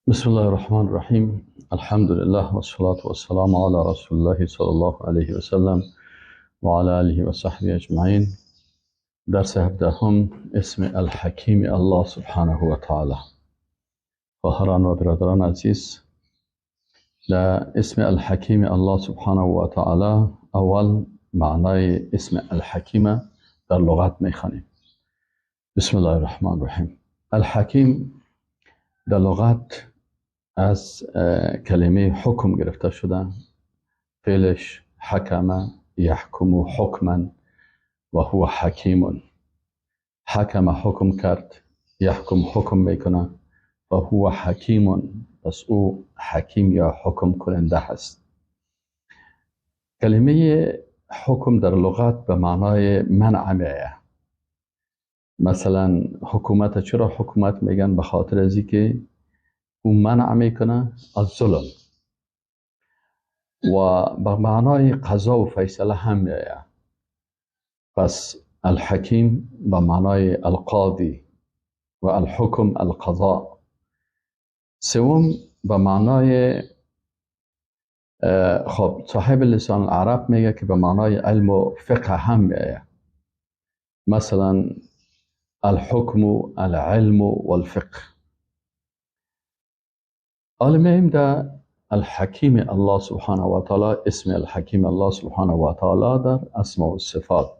بسم الله الرحمن الرحیم. الحمد لله والصلاة والسلام على رسول الله صلی الله علیه و سلم و علی آله و صحبه اجمعین. درس 17 اسم الحکیم الله سبحانه و تعالی. خواهران و برادران عزیز، در اسم الحکیم الله سبحانه و تعالی اول معنای اسم الحکیم در لغت میخوانیم. بسم الله الرحمن الرحیم. الحکیم در لغت از کلمه حکم گرفته شده. فعلش حکم یحکم حکما و هو حکیم. حکم حکم کرد، یحکم حکم میکنه و هو حکیم، پس او حکیم یا حکم کننده هست. کلمه حکم در لغت به معنای منع میآید. مثلا حکومت چرا حکومت میگن؟ به خاطر از اینکه او منع میکنه از ظلم. و به معنای قضا و فیصله هم میآید. پس الحکیم به معنای القاضی و الحکم القضاء. سوم به معنای صاحب لسان العرب میگه که به معنای علم و فقه هم میآید. مثلا الحکم العلم والفقه. علمیم در الحکیم الله سبحانه و تعالی، اسم الحکیم الله سبحانه و تعالی در اسماء و صفات.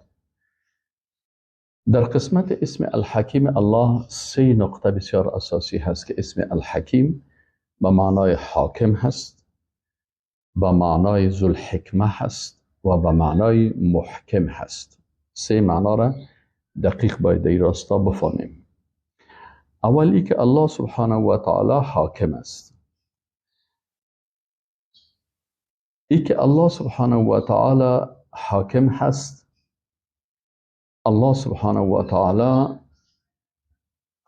در قسمت اسم الحکیم الله 3 نقطه بسیار اساسی هست که اسم الحکیم به معنای حاکم هست، به معنای ذوالحکمه هست و به معنای محکم هست. 3 معنا را دقیق باید این راستا بفهمیم. اولی که الله سبحانه و تعالی حاکم است. ای که الله سبحانه و تعالی حاکم هست، الله سبحانه و تعالی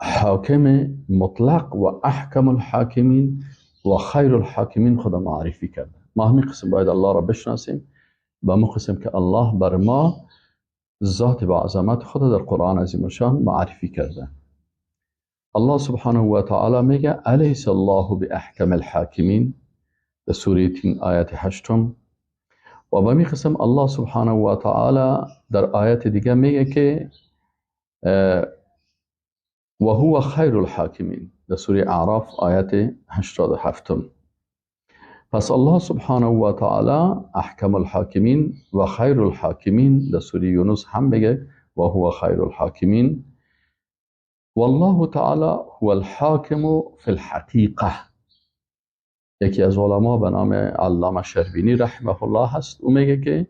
حاکم مطلق و احکم الحاکمین و خیر الحاکمین خود معرفی کرده. ما همین قسم باید الله را بشناسیم، به همون قسم که الله بر ما ذات و عظمت خود در قرآن عظیم الشان معرفی کرده. الله سبحانه و تعالی میگه الیس الله باحکم الحاکمین در سوره تین آیت 8. و به می قسم الله سبحانه و تعالی در آیت دیگه میگه که و هو خیر الحاکمین در سوره اعراف آیت 87. پس الله سبحانه و تعالی احکم الحاکمین و خیر الحاکمین در سوره یونس هم میگه و هو خیر الحاکمین. والله تعالی هو الحاکم فی الحقیقه. یکی از علما به نام علامه شربینی رحمه الله هست، او میگه که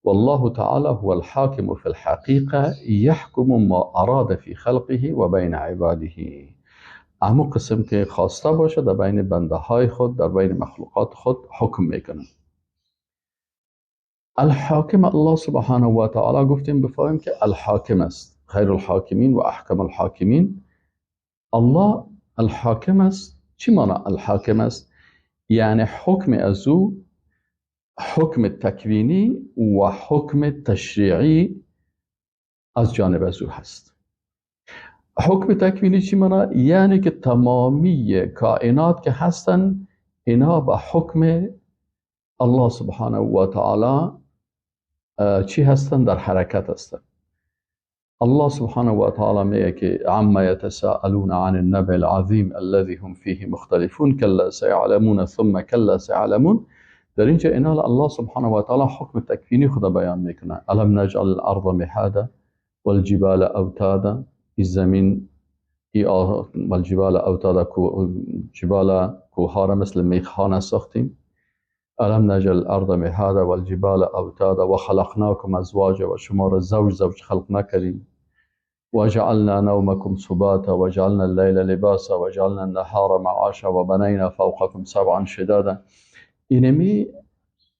والله تعالی هو الحاکم فی الحقیقه یحکم ما اراد فی خلقه و بین عباده. اما قسم که خواسته باشه در بین بنده های خود، در بین مخلوقات خود حکم میکنه. الحاکم الله سبحانه و تعالی گفتیم بفهمیم که الحاکم است، خیر الحاکمین و احکم الحاکمین. الله الحاکم است. چی معنی الحاکم است؟ یعنی حکم از او حکم تکوینی و حکم تشریعی از جانب از او هست. حکم تکوینی چی معنی؟ یعنی که تمامی کائنات که هستن اینا به حکم الله سبحانه و تعالی چی هستن؟ در حرکت هستن. الله سبحانه و تعالی میگه که عما یتساءلون عن النبأ العظیم الذی هم فیه مختلفون کلا سیعلمون ثم کلا سیعلمون. در اینجا اینا الله سبحانه و تعالی حکم تکوینی خود بیان میکنه. الم نجعل الارض مهادا والجبال اوتادا. این زمین والجبال اوتادا، جبال کوها را مثل میخانه ساختیم. الم نجعل الارض مهادا والجبال اوتادا و خلقناکم ازواجا، و شما را زوج زوج خلق نکردیم. وجعلنا نومكم سباتا وجعلنا الليل لباسا وجعلنا النهار معاشا وبنينا فوقكم سبعا شدادا. اینمی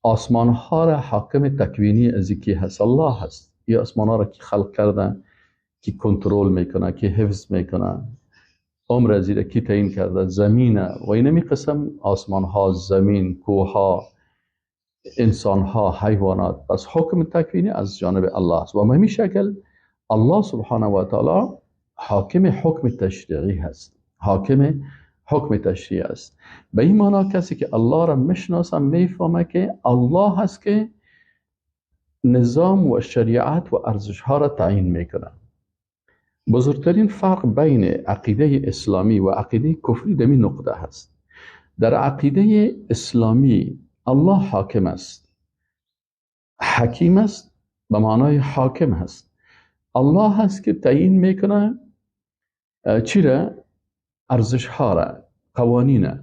آسمان ها را حاکم تکوینی از کی هست؟ الله هست. این آسمان ها را کی خلق کرده، کی کنترل میکنه، کی حفظ میکنه، عمر از کی تعیین کرده؟ زمینه. و اینمی قسم آسمان ها، زمین، کوه ها، انسان ها، حیوانات. پس حکم تکوینی از جانب الله است. و به همین شکل الله سبحانه و تعالی حاکم حکم تشریعی هست، حاکم حکم تشریع است. به این معنا کسی که الله را میشناسه میفهمه که الله هست که نظام و شریعت و ارزش ها را تعیین میکنه. بزرگترین فرق بین عقیده اسلامی و عقیده کفری در این نقطه هست. در عقیده اسلامی الله حاکم است، حکیم است، به معنای حاکم هست. الله هست که تعیین میکنه چی را، ارزش ها را، قوانین،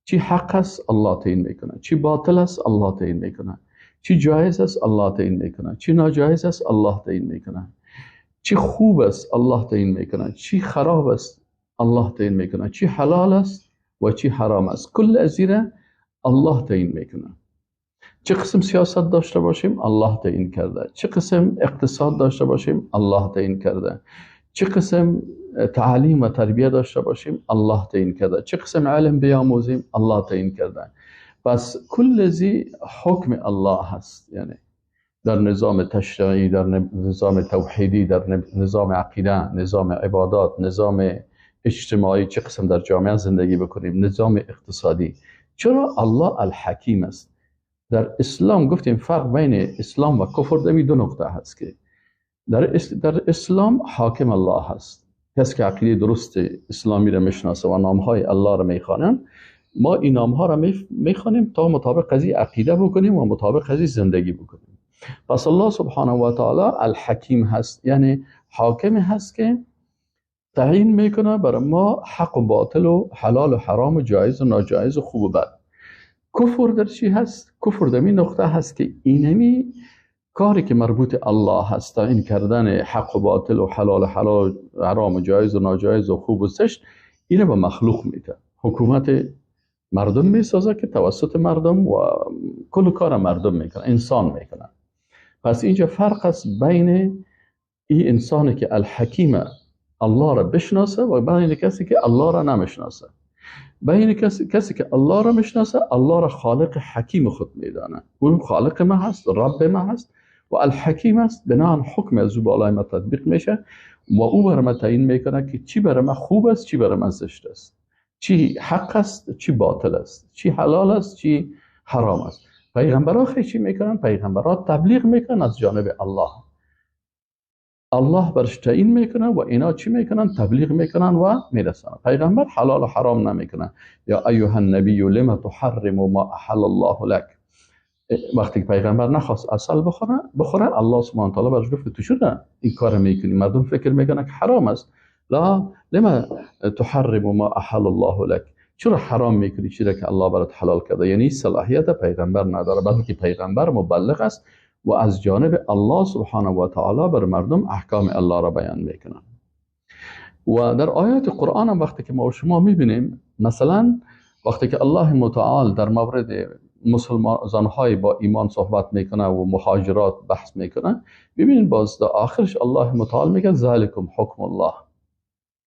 چی حق است الله تعیین میکنه، چی باطل است الله تعیین میکنه، چی جایز است الله تعیین میکنه، چی ناجایز است الله تعیین میکنه، چی خوب است الله تعیین میکنه، چی خراب است الله تعیین میکنه، چی حلال است و چی حرام است. کل از این الله تعیین میکنه. چه قسم سیاست داشته باشیم الله تعیین کرده، چه قسم اقتصاد داشته باشیم الله تعیین کرده، چه قسم تعلیم و تربیه داشته باشیم الله تعیین کرده، چه قسم علم بیاموزیم الله تعیین کرده. پس کل زی حکم الله هست، یعنی در نظام تشریعی، در نظام توحیدی، در نظام عقیده، نظام عبادات، نظام اجتماعی، چه قسم در جامعه زندگی بکنیم، نظام اقتصادی. چرا الله الحکیم است. در اسلام گفتیم فرق بین اسلام و کفر در دو نقطه هست که در اسلام حاکم الله هست. کسی که عقیده درست اسلامی را میشناسه و نامهای الله را میخوانن، ما این نامها را میخوانیم تا مطابق از عقیده بکنیم و مطابق از زندگی بکنیم. پس الله سبحانه و تعالی الحکیم هست، یعنی حاکم هست که تعیین میکنه برای ما حق و باطل و حلال و حرام و جایز و ناجایز و خوب و بد. کفر در چی هست؟ کفر در این نقطه هست که اینمی کاری که مربوط الله هست، تعیین کردن حق و باطل و حلال و حرام و جایز و ناجایز و خوب و زشت، اینو به مخلوق میده. حکومت مردم میسازه که توسط مردم و کل کار مردم میکنه، انسان میکنه. پس اینجا فرق است بین این انسانی که الحکیم الله را بشناسه و بین کسی که الله را نمیشناسه. بین کسی که الله را میشناسه، الله را خالق حکیم خود میدانه، اون خالق ما هست، رب ما هست و الحکیم است. بنابراین حکم از او بالای ما تطبیق میشه و او برای ما تعیین میکنه که چی برای ما خوب است، چی برای ما زشت است، چی حق است، چی باطل است، چی حلال است، چی حرام است. پیغمبرها خیلی چی میکنن؟ پیغمبرها تبلیغ میکنن از جانب الله. الله برش تعیین میکنه و اینا چی میکنن؟ تبلیغ میکنن و میرسن. پیغمبر حلال و حرام نمیکنه. یا ایها النبی لما تحرم ما احل الله لك. وقتی که پیغمبر نخواست عسل بخوره الله سبحانه و تعالی برش گفت تو چرا این کار میکنی؟ مردم فکر میکنن که حرام است. لا، لما تحرم ما احل الله لك. چرا حرام میکنی چیزی که الله برات حلال کرده؟ یعنی صلاحیت پیغمبر نداره، بلکه پیغمبر مبلغ است و از جانب الله سبحانه و تعالی بر مردم احکام الله را بیان میکنن. و در آیات قرآن هم وقتی که ما و شما میبینیم، مثلا وقتی که الله متعال در مورد مسلمان‌های با ایمان صحبت میکنه و مهاجرات بحث میکنه، ببینید باز در آخرش الله متعال میگه ذالکم حکم الله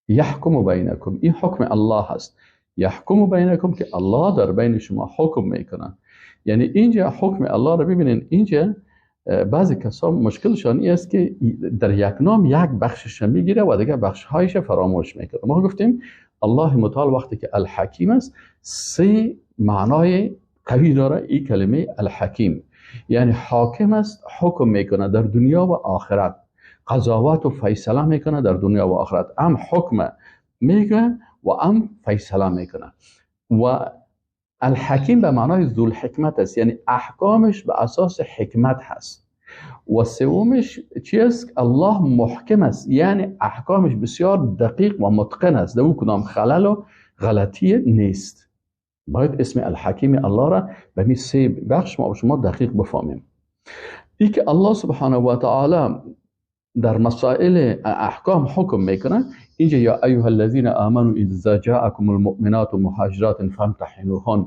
یحکم بینکم. این حکم الله هست، یحکم بینکم، که الله در بین شما حکم میکنه. یعنی اینجا حکم الله را ببینید. اینجا بعضی کسا مشکلشان این است که در یک نام یک بخشش میگیره و دیگه بخشهایش فراموش میکنه. ما گفتیم الله متعال وقتی که الحکیم است، سه معنای قوی داره این کلمه الحکیم. یعنی حاکم است، حکم میکنه در دنیا و آخرت، قضاوت و فیصله میکنه در دنیا و آخرت. هم حکم میگه و هم فیصله میکنه. و الحکیم به معنای ذو الحکمت است، یعنی احکامش به اساس حکمت هست. و سومش چیست؟ الله محکم است، یعنی احکامش بسیار دقیق و متقن است، در او کدام خلل و غلطی نیست. باید اسم الحکیم الله را به این سه بخش ما و شما دقیق بفهمیم. این که الله سبحانه و تعالی در مسائل احکام حکم میکنه. اینجا یا ایها الذین آمنوا اذا جاءکم المؤمنات مهاجرات فامتحنوهن.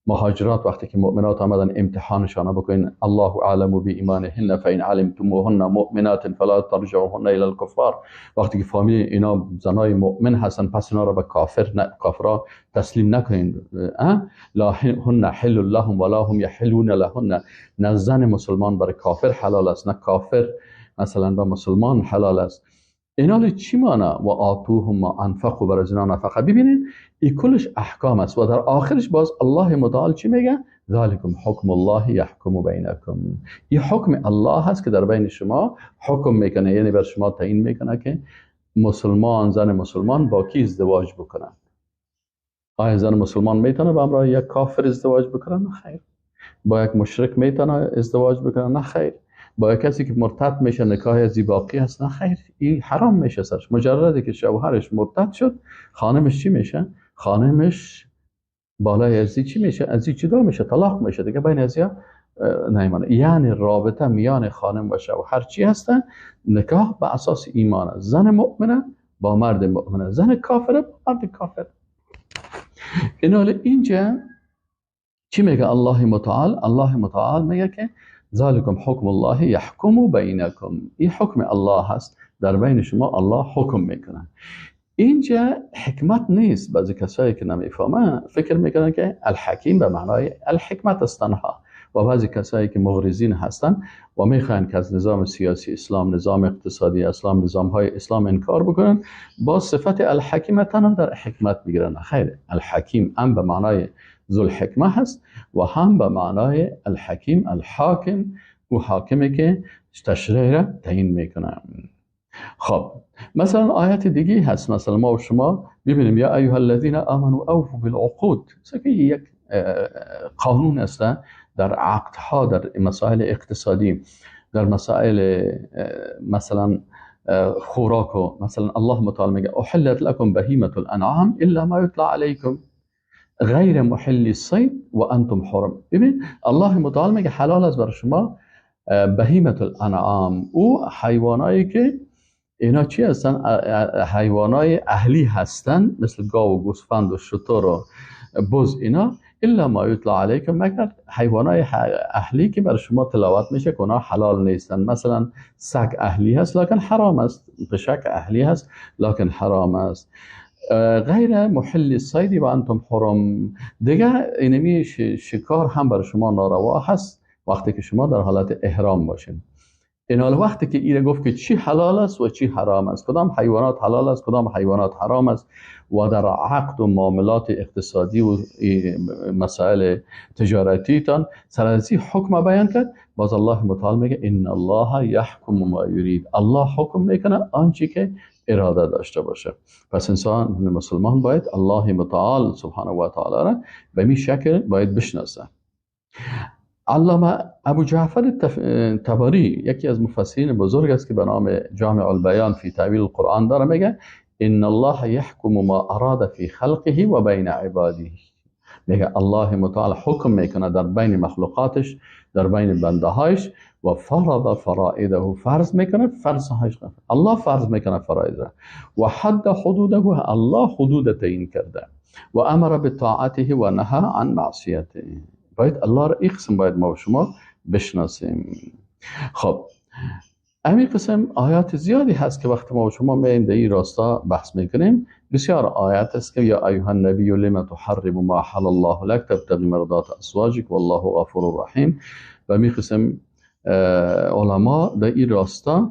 مهاجرات وقتی که مؤمنات آمدن امتحانشان بکنین. الله اعلم بایمانهن فان علمتموهن مؤمنات فلا ترجعوهن الى الكفار. وقتی که فهمیدین اینا زنای مؤمن هستن، پس اینا را به کافرا تسلیم نکنین. لا هن حل لهم ولا هم يحلون لهن. نه زن مسلمان برای کافر حلال است، نه کافر مثلا به مسلمان حلال است. اینا چی معنی و آتوهم ما انفقوا، بر از اینا نفقه. ببینین این کلش احکام است و در آخرش باز الله متعال چی میگه؟ ذالکم حکم الله یحکم بینکم. این حکم الله هست که در بین شما حکم میکنه، یعنی بر شما تعیین میکنه که مسلمان، زن مسلمان با کی ازدواج بکنن. آیا زن مسلمان میتونه با همراه یک کافر ازدواج بکنه؟ نه خیر. با یک مشرک میتونه ازدواج بکنه؟ نه خیر. با یک کسی که مرتد میشه نکاح ازی باقی هست؟ نه خیر. این حرام میشه سرش. مجردی که شوهرش مرتد شد، خانمش چی میشه؟ خانمش بالای ازی چی میشه؟ ازی جدا میشه، طلاق میشه دیگه، بین ازیا نیمانه. یعنی رابطه میان خانم و شوهر چی هسته؟ نکاح به اساس ایمانه. زن مؤمنه با مرد مؤمنه، زن کافره با مرد کافر. اینجا چی میگه الله متعال؟ الله متعال میگه که ذالکم حکم الله یحکم بینکم. این حکم الله هست، در بین شما الله حکم میکنه. اینجا حکمت نیست. بعضی کسایی که نمیفهمن فکر میکنن که الحکیم به معنای الحکمت است تنها، و بعضی کسایی که مغرضین هستن و میخوان که از نظام سیاسی اسلام، نظام اقتصادی اسلام، نظامهای اسلام انکار بکنن، با صفت الحکیمت هم در حکمت میگیرن. خیر، الحکیم هم به معنای ذو الحکمه هست و هم به معنای الحکیم الحاکم، و حاکمی که تشریع را تعیین میکنه. خب مثلا آیت دیگه هست، مثلا ما و شما ببینیم یا ایها الذین آمنوا اوفوا بالعقود. که یک قانون است در عقدها، در مسائل اقتصادی، در مسائل مثلا خوراک و مثلا الله متعال میگه احلت لكم بهیمة الانعام الا ما یتلی علیکم غیر محل الصید و انتم حرم. ببین الله متعال میگه حلال است بر شما بهیمة الانعام، او حیوانایی که اینا چی هستن؟ حیوانای اهلی هستن، مثل گاو و گوسفند و شتر و بز. اینا الا ما یتلی علیکم، مگر حیوانای اهلی که بر شما تلاوت میشه که اونا حلال نیستن. مثلا سگ اهلی هست لکن حرام است، پشک اهلی هست لکن حرام است. غیر محل الصید و انتم حرم. دیگه اینمی شکار هم بر شما ناروا هست وقتی که شما در حالت احرام باشین. این حال وقتی که ایره گفت که چی حلال است و چی حرام است، کدام حیوانات حلال است کدام حیوانات حرام است، و در عقد و معاملات اقتصادی و مسائل تجارتی تان سر از این حکم بیان کرد، باز الله متعال میگه ان الله یحکم ما یرید. الله حکم میکنه آنچه که اراده داشته باشه. پس انسان مسلمان باید الله متعال سبحانه و تعالی را به می شکل باید بشناسه. علامه ابو جعفر طبری یکی از مفسرین بزرگ است که به نام جامع البیان فی تأویل القرآن داره، میگه ان الله یحکم ما اراد فی خلقه و بین عباده. میگه الله متعال حکم میکنه در بین مخلوقاتش، در بین بنده هایش، و فرض فرائضه، فرض میکنه فرضهایش. الله فرض میکنه فرائض و حد حدوده، الله حدود تعیین کرده، و امر بطاعته و نهى عن معصیته. باید الله را این قسم باید ما و شما بشناسیم. خب همین قسم آیات زیادی هست که وقت ما و شما میایم در این راستا بحث میکنیم. بسیار آیات است که یا ایها النبی لما تحرم ما حل الله لك تبتغي مرضات ازواجك والله غفور رحیم. و همین قسم علما در این راستا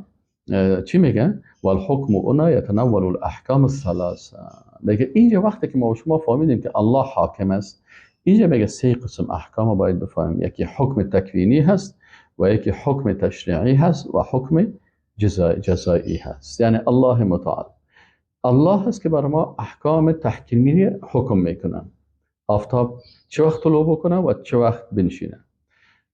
چی میگن؟ والحکم هنا یتناول الاحکام الثلاثه. میگه اینجا وقتی که ما و شما فهمیدیم که الله حاکم است، اینجا میگه سه قسم احکام باید بفهمیم. یکی حکم تکوینی هست و یکی حکم تشریعی هست و حکم جزایی هست. یعنی الله متعال الله هست که برای ما احکام تحکیمی حکم میکنن. آفتاب چه وقت طلوع بکنه و چه وقت بنشینه،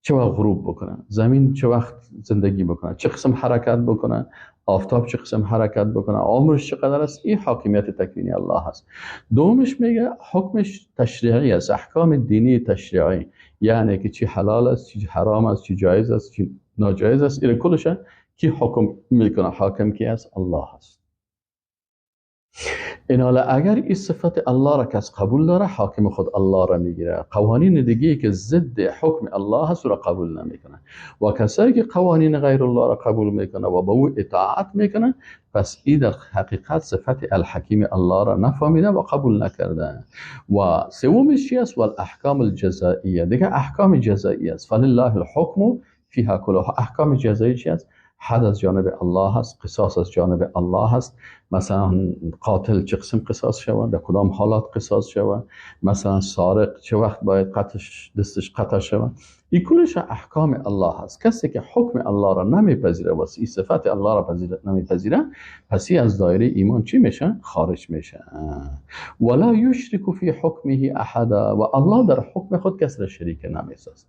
چه وقت غروب بکنه، زمین چه وقت زندگی بکنه، چه قسم حرکت بکنه، آفتاب چه قسم حرکت بکنه، عمرش چقدر است. این حاکمیت تکوینی الله هست. دومش میگه حکمش تشریعی است، احکام دینی تشریعی، یعنی که چی حلال است، چی حرام است، چی جایز است، چی ناجایز است. این کلش کی حکم میکنه؟ حاکم کی است؟ الله هست. این حالا اگر این صفت الله را کس قبول داره، حاکم خود الله را میگیره. قوانین دیگه که ضد حکم الله هست را قبول نمیکنه. و کسایی که قوانین غیر الله را قبول میکنه و به او اطاعت میکنه، پس این در حقیقت صفت الحکیم الله را نفهمیده و قبول نکرده. و سومش چی است؟ والاحکام الجزائیه. دیگه احکام جزایی است. فلله الحکم فیها کلها. احکام جزایی چی است؟ حد از جانب الله هست، قصاص از جانب الله هست. مثلا قاتل چه قسم قصاص شود، در کدام حالات قصاص شود، مثلا سارق چه وقت باید دستش قطع شود. این کلش احکام الله هست. کسی که حکم الله را نمیپذیره و این صفت الله را نمیپذیره، پس از دایره ایمان چی میشه؟ خارج میشه. ولا یشرک فی حکمه احدا، و الله در حکم خود کسی را شریک نمیسازه.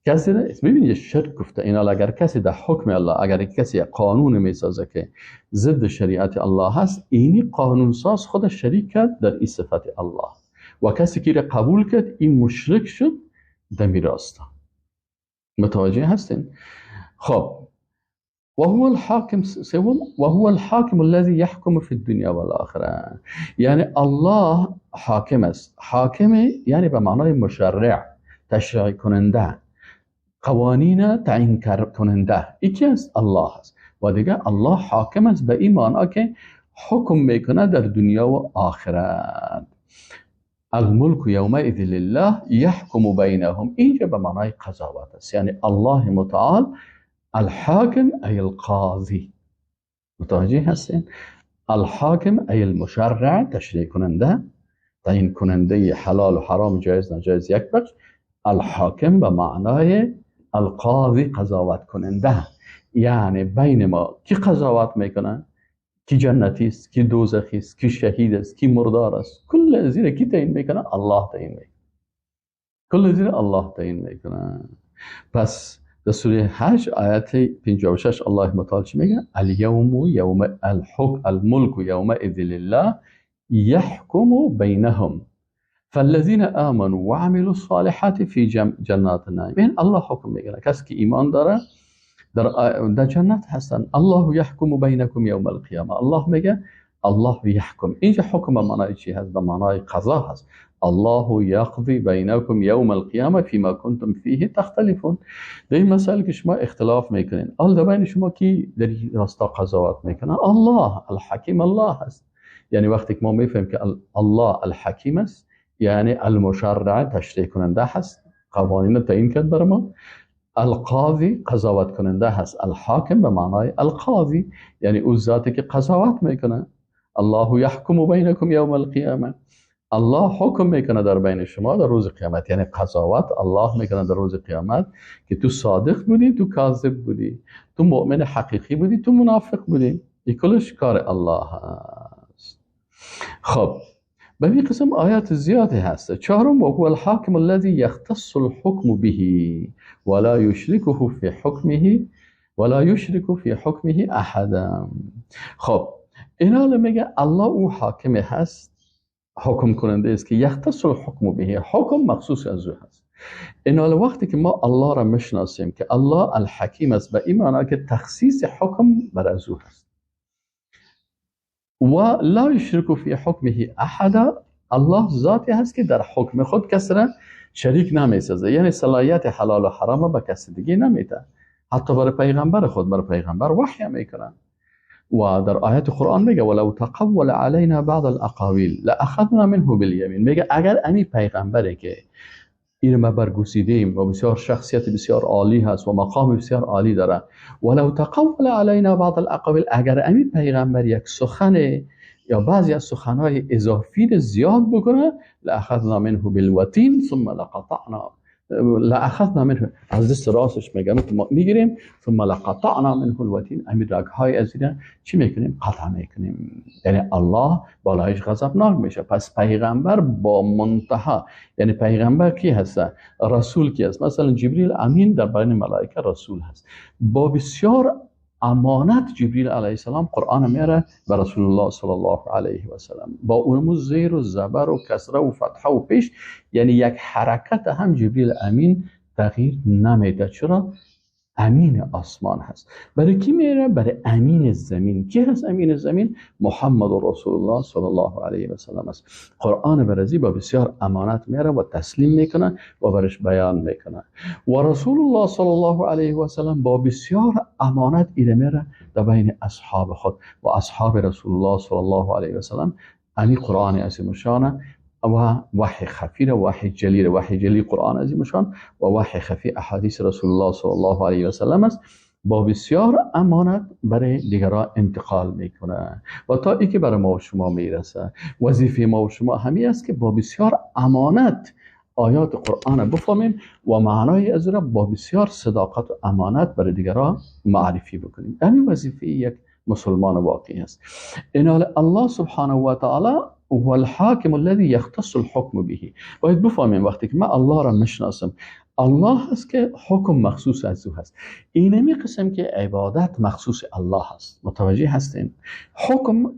کسی را ببینید شرک گفته اینا، اگر کسی در حکم الله، اگر کسی قانون میسازه که ضد شریعت الله هست، اینی قانون ساز خود شریک کرد در این صفت الله، و کسی که را قبول کرد این مشرک شد دمی راستا. متوجه هستین؟ خب وهو الحاكم سوم وهو الحاكم الذي يحكم في الدنيا والآخرة. یعنی الله حاکم است. حاکم یعنی به معنای مشرع، تشریع کننده، قوانین تعیین کننده. یکی است الله است. و دیگه الله حاکم است به این معنی که حکم میکنه در دنیا و آخرت. الملك یومئذ لله یحکم بینهم، اینجا به معنای قضاوت است. یعنی الله متعال الحاکم ای القاضی. متوجه هستین؟ الحاکم ای المشرع، تشریع کننده، تعیین کننده حلال و حرام، جایز ناجایز یک بخش. الحاکم به معنای القاضی، قضاوت کننده. یعنی بین ما کی قضاوت میکنه؟ کی جنتی است، کی دوزخی است، کی شهید است، کی مردار است، کل زیر کی تعیین میکنه؟ الله تعیین میکنه. کل زیر الله تعیین میکنه. پس در سوره حج آیت 56 الله متعال چی میگه؟ الیوم یوم الحکم الملک یومئذ لله یحکم بینهم فالذین آمنوا وعملوا الصالحات فی جنات النعیم. این الله حکم میگه. کسی که ایمان داره در جنت هستن. الله یحکم بینکم یوم القیامه. الله میگه الله یحکم. اینجا حکم به معنای چی هست؟ به معنای قضا هست. الله یقضی بینکم یوم القیامه فیما کنتم فیه تختلفون. در این مسئله که شما اختلاف میکنین، در بین شما کی در این راستا قضاوت میکنه؟ الله الحکیم الله هست. یعنی وقتی که ما میفهمیم که الله الحکیم است، یعنی المشرع، تشریع کننده هست، قوانین تعیین کرد بر ما. القاضی، قضاوت کننده هست. الحاکم به معنای القاضی، یعنی او ذاتی که قضاوت میکنه. الله یحکم بینکم یوم القیامه. الله حکم میکنه در بین شما در روز قیامت. یعنی قضاوت الله میکنه در روز قیامت که تو صادق بودی، تو کاذب بودی، تو مؤمن حقیقی بودی، تو منافق بودی. این کلش کار الله هست. خب به این قسم آیات زیادی هست. چهارم و هو الحاکم الذی یختص الحکم به ولا یشرکه فی حکمه احدا. خب اینا میگه الله او حاکم هست، حکم کننده است که یختص الحکم به، حکم مخصوص از او هست. اینا وقتی که ما الله را میشناسیم که الله الحکیم است، به این معنی که تخصیص حکم بر از او هست. و لا یشرک فی حکمه احدا، الله ذاتی هست که در حکم خود کسی را شریک نمیسازه. یعنی صلاحیت حلال و حرام به کسی دیگه نمیده. حتی برای پیغمبر خود، برای پیغمبر وحی میکنن. و در آیت قرآن میگه ولو تقول علینا بعض الاقاویل لاخذنا منه بالیمین. میگه اگر امی پیغمبره که این ما برگزیدیم و بسیار شخصیت بسیار عالی هست و مقام بسیار عالی داره، ولو تقول علینا بعض الاقاویل، اگر امی پیغمبر یک سخن یا بعضی از سخنهای اضافی زیاد بکنه، لاخذنا منه بالوتین ثم لأخذنا منه، از دست راستش میگم ما میگیریم، ثم لقطعنا منه الوتین، امید رگهای از این چی میکنیم؟ قطع میکنیم. یعنی الله بالایش غضبناک میشه. پس پیغمبر با منتها، یعنی پیغمبر کی هست؟ رسول کی هست؟ مثلا جبریل امین در بین ملائکه رسول هست. با بسیار امانت جبریل علیه السلام قرآن میاره به رسول الله صلی الله علیه و سلم، با اونمو زیر و زبر و کسره و فتحه و پیش، یعنی یک حرکت هم جبریل امین تغییر نمیده. چرا؟ امین آسمان هست. برای کی میره؟ برای امین زمین. کی هست امین زمین؟ محمد رسول الله صلی الله علیه و سلم است. قرآن برزی با بسیار امانت میاره و تسلیم میکنه و برش بیان میکنه. و رسول الله صلی الله علیه و سلم با بسیار امانت ایره میره در بین اصحاب خود و اصحاب رسول الله صلی الله علیه و سلم. امی قرآن عظیم شانه و وحی خفی و وحی جلی، وحی جلی قرآن عظیم شان و وحی خفی احادیث رسول الله صلی الله علیه و سلم است. با بسیار امانت برای دیگران انتقال میکنه و تا ای که برای ما و شما میرسه. وظیفه ما و شما همین است که با بسیار امانت آیات قرآن بفهمیم و معنای از را با بسیار صداقت و امانت برای دیگران معرفی بکنیم. همین وظیفه یک مسلمان واقعی است. انال الله سبحانه و تعالی هو الحاکم الذي يختص الحكم به. باید بفهمیم وقتی که من الله را میشناسم، الله هست که حکم مخصوص از او هست. اینمی قسم که عبادت مخصوص الله هست. متوجه هستین؟ حکم،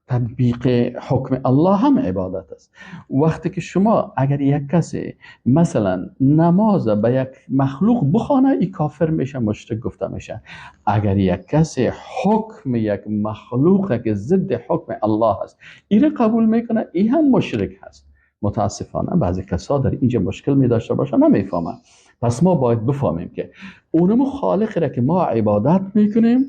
تطبیق حکم الله هم عبادت است. وقتی که شما اگر یک کسی مثلا نماز به یک مخلوق بخوانه، این کافر میشه، مشرک گفته میشه. اگر یک کسی حکم یک مخلوق که ضد حکم الله است این قبول میکنه، این هم مشرک هست. متاسفانه بعضی کسا در اینجا مشکل می داشته باشه، نمیفهمن. پس ما باید بفهمیم که اونمو خالق را که ما عبادت میکنیم،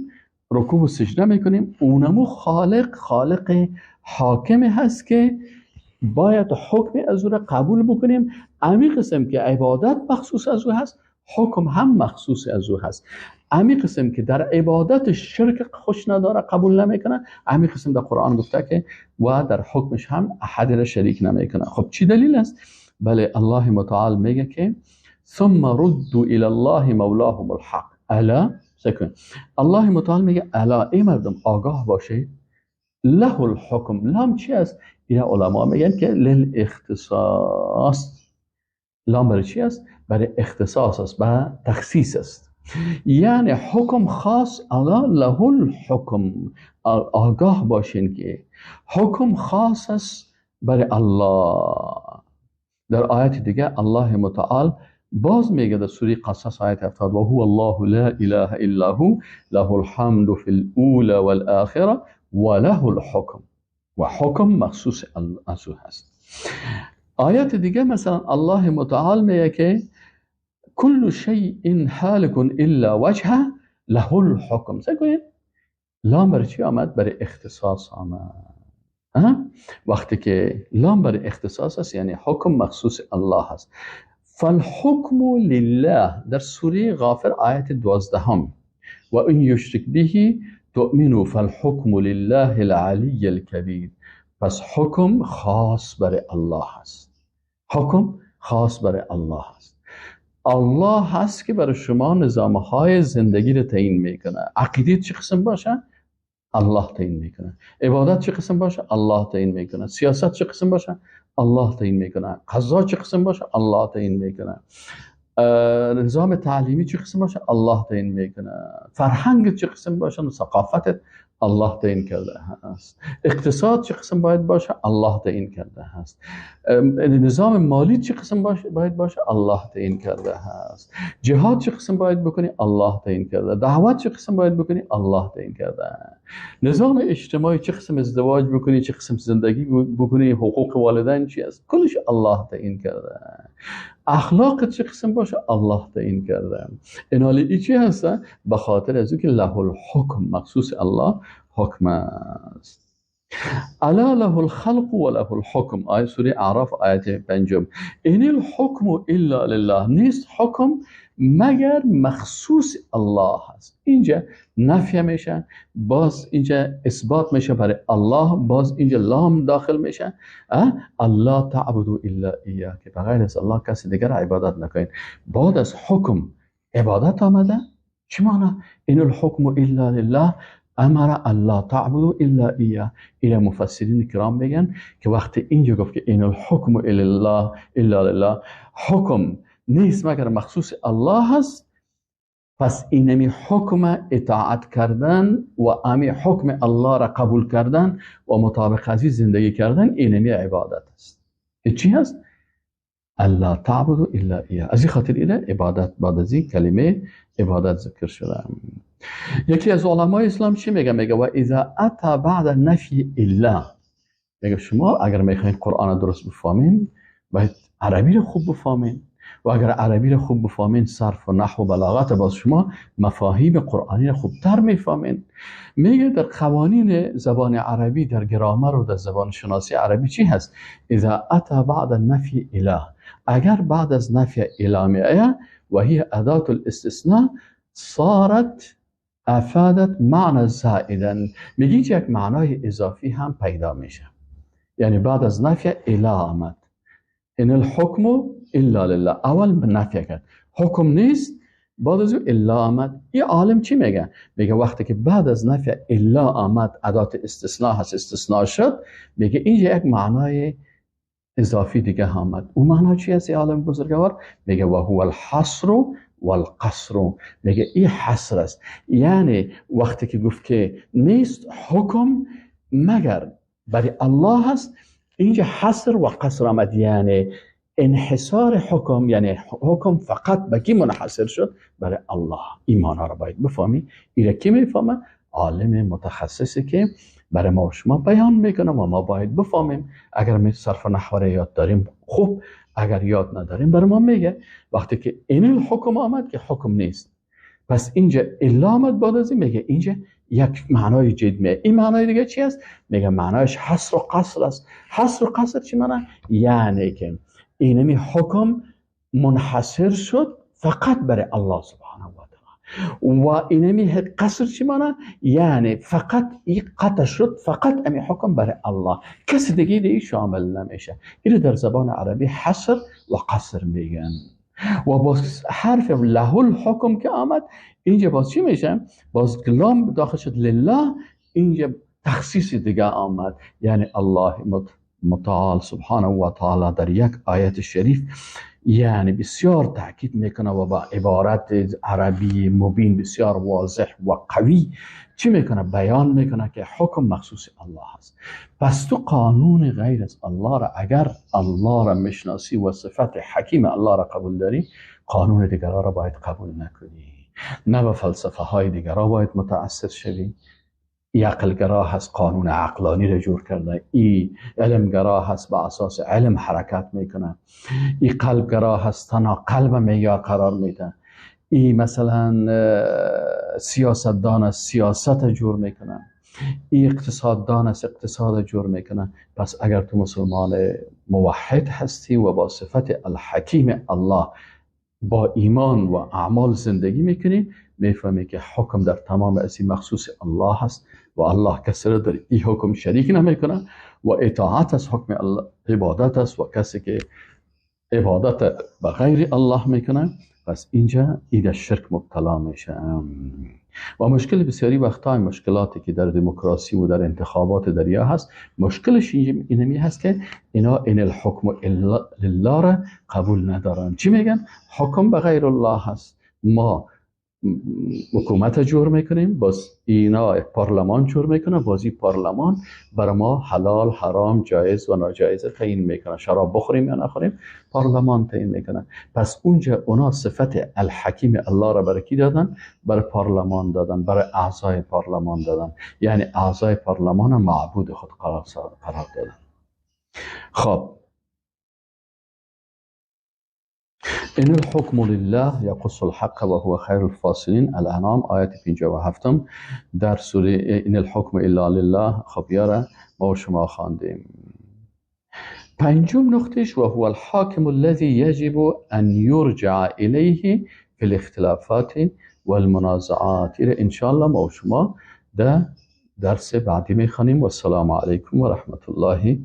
رکوع و سجده میکنیم، اونمو خالق حاکم هست که باید حکم از او را قبول بکنیم. امی قسم که عبادت مخصوص از او هست، حکم هم مخصوص از او هست. امی قسم که در عبادت شرک خوش نداره، قبول نمیکنه، امی قسم در قرآن گفته که و در حکمش هم احد را شریک نمیکنه. خب چی دلیل است؟ بله، الله متعال میگه که ثم ردوا الى الله مولاهم الحق الا سکن. الله متعال میگه الا، ای مردم آگاه باشید، له الحکم. لام چی است؟ این علما میگن که للاختصاص. لام برای چی است؟ برای اختصاص است، برای تخصیص است. یعنی حکم خاص، الا له الحکم. آگاه باشین که حکم خاص است برای الله. در آیت دیگه الله متعال باز میگه در سوره قصص آیت 70 و هو الله لا اله الا هو له الحمد فی الاولى والآخره وله الحکم. و حکم مخصوص از او هست. آیت دیگه مثلا الله متعال میگه که کل شیء هالک الا وجهه له الحکم. سگوین لام برای چی آمد؟ برای اختصاص آمد. وقتی که لام برای اختصاص است یعنی حکم مخصوص الله هست. فالحکم لله در سوره غافر آیت 12 و این یشرک به تؤمنوا فالحکم لله العلی الکبیر. پس حکم خاص برای الله هست. حکم خاص برای الله هست. الله هست که برای شما نظامهای زندگی رو تعیین میکنه. عقیده چه قسم باشه؟ الله تعیین میکنه. عبادت چه قسم باشه؟ الله تعیین میکنه. سیاست چه قسم باشه؟ الله تعیین میکنه. قضا چه قسم باشه؟ الله تعیین میکنه. نظام تعلیمی چه قسم باشه؟ الله تعیین میکنه. فرهنگ چه قسم باشه؟ و ثقافتت الله تعیین کرده است. اقتصاد چه قسم باید باشه؟ الله تعیین کرده است. نظام مالی چه قسم باید باشه؟ الله تعیین کرده است. جهاد چه قسم باید بکنی؟ الله تعیین کرده. دعوت چه قسم باید بکنی؟ الله تعیین کرده. نظام اجتماعی چه قسم ازدواج بکنی، چه قسم زندگی بکنی، حقوق والدین چی است، کلش الله تعیین کرده. اخلاق چه قسم باشه؟ الله تعیین کرده. این چی هست؟ به خاطر از که له الحکم مخصوص الله حکم است. الا له الخلق و له الحکم. آیه سوره اعراف آیت 5. این الحکم الا لله. نیست حکم مگر مخصوص الله هست. اینجا نفی میشه، باز اینجا اثبات میشه برای الله، باز اینجا لام داخل میشه. الله تعبدوا الا ایاه، که بغیر از الله کسی دیگر عبادت نکنید. بعد از حکم عبادت آمده. چی معنی؟ این الحکم الا لله امر الله تعبدوا الا ایاه. این مفسرین کرام میگن که وقتی اینجا گفت که این الحکم الا لله، حکم نیست مگر مخصوص الله هست، پس اینمی حکم اطاعت کردن و امی حکم الله را قبول کردن و مطابق ازی زندگی کردن، اینمی عبادت است. چی هست؟ الله تعبدوا الا ایاه. از این خاطر اینه عبادت بعد از این کلمه عبادت ذکر شده. یکی از علمای اسلام چی میگه؟ میگه و اذا اتى بعد نفی الا. میگه شما اگر میخواین قرآن درست بفهمین باید عربی رو خوب بفهمین، و اگر عربی رو خوب بفهمین صرف و نحو و بلاغت باز شما مفاهیم قرآنی رو خوبتر میفهمین. میگه در قوانین زبان عربی، در گرامر و در زبان شناسی عربی چی هست؟ اذا اتى بعد نفی اله، اگر بعد از نفی اله میآید و هی ادات الاستثناء صارت افادت معنی زائدا، میگی یک معنای اضافی هم پیدا میشه. یعنی بعد از نفی اله آمد، ان الحکم الا لله، اول به نفی کرد حکم نیست، بعد از او الا آمد. این عالم چی میگه؟ میگه وقتی که بعد از نفی الا آمد ادات استثناء هست، استثناء شد، میگه اینجا یک معنای اضافی دیگه آمد. اون معنا چی است عالم بزرگوار؟ میگه و هو الحصر والقصر، میگه این حصر است. یعنی وقتی که گفت که نیست حکم مگر برای الله هست، اینجا حصر و قصر آمد، یعنی انحصار حکم، یعنی حکم فقط به کی منحصر شد؟ برای الله. این معنا را باید بفهمی. این کی میفهمه؟ عالم متخصصی که برای ما و شما بیان میکنه و ما باید بفهمیم. اگر می صرف نحو را یاد داریم خوب، اگر یاد نداریم برای ما میگه وقتی که این الحکم آمد که حکم نیست، پس اینجا الا آمد، بعد از این میگه اینجا یک معنای جدید میگه. این معنای دیگه چی است؟ میگه معنایش حصر و قصر است. حصر و قصر چی معنی؟ یعنی که اینمی حکم منحصر شد فقط برای الله سبحانه و تعالی، و اینمی قصر چی معنی؟ یعنی فقط این قطع شد، فقط امی حکم برای الله، کسی دیگه شامل نمیشه. این در زبان عربی حصر و قصر میگن. و باز حرف له الحکم که آمد، اینجا باز چی میشه؟ باز لام داخل شد لله، اینجا تخصیص دیگه آمد. یعنی الله متعال سبحانه و تعالی در یک آیت شریف یعنی بسیار تاکید میکنه و با عبارت عربی مبین بسیار واضح و قوی چی میکنه؟ بیان میکنه که حکم مخصوص الله هست. پس تو قانون غیر از الله را، اگر الله را میشناسی و صفت حکیم الله را قبول داری، قانون دیگران را باید قبول نکنی، نه به فلسفه های دیگران باید متأثر شوی. ای عقلگرا هست، قانون عقلانی را جور کرده. ای علمگرا هست، با اساس علم حرکت میکنه. ای قلبگرا هست، تنها قلب معیار قرار میده. ای مثلا سیاستدان است، سیاست جور میکنه. ای اقتصاددان است، اقتصاد جور میکنه. پس اگر تو مسلمان موحد هستی و با صفت الحکیم الله با ایمان و اعمال زندگی میکنی، میفهمی که حکم در تمام از این مخصوص الله هست و الله کسی را در این حکم شریک نمیکنه و اطاعت از حکم الله عبادت است، و کسی که عبادت به غیر الله میکنه پس اینجا در شرک مبتلا میشه. و مشکل بسیاری وقتا، مشکلاتی که در دموکراسی و در انتخابات دریا هست، مشکلش اینمی هست که اینا این الحکم الا لله را قبول ندارن. چی میگن؟ حکم به غیر الله هست. ما حکومت جور میکنیم، باز اینا پارلمان جور میکنه، بازی پارلمان برای ما حلال حرام جایز و ناجایز تعیین میکنه، شراب بخوریم یا نخوریم پارلمان تعیین میکنه. پس اونجا اونا صفت الحکیم الله را برای کی دادن؟ برای پارلمان دادن، برای اعضای پارلمان دادن، یعنی اعضای پارلمان معبود خود قرار دادن. خب ان الحکم لله یقص الحق و هو خیر الفاصلین، الانعام آیت 57 در سوره ان الحکم الا لله. خب یاره ما و شما خواندیم. پنجم نقطش و هو الحاکم الذي يجب ان يرجع الیه فی الاختلافات والمنازعات. ان شاء الله ما و شما در درس بعدی میخوانیم. و السلام علیکم و رحمت الله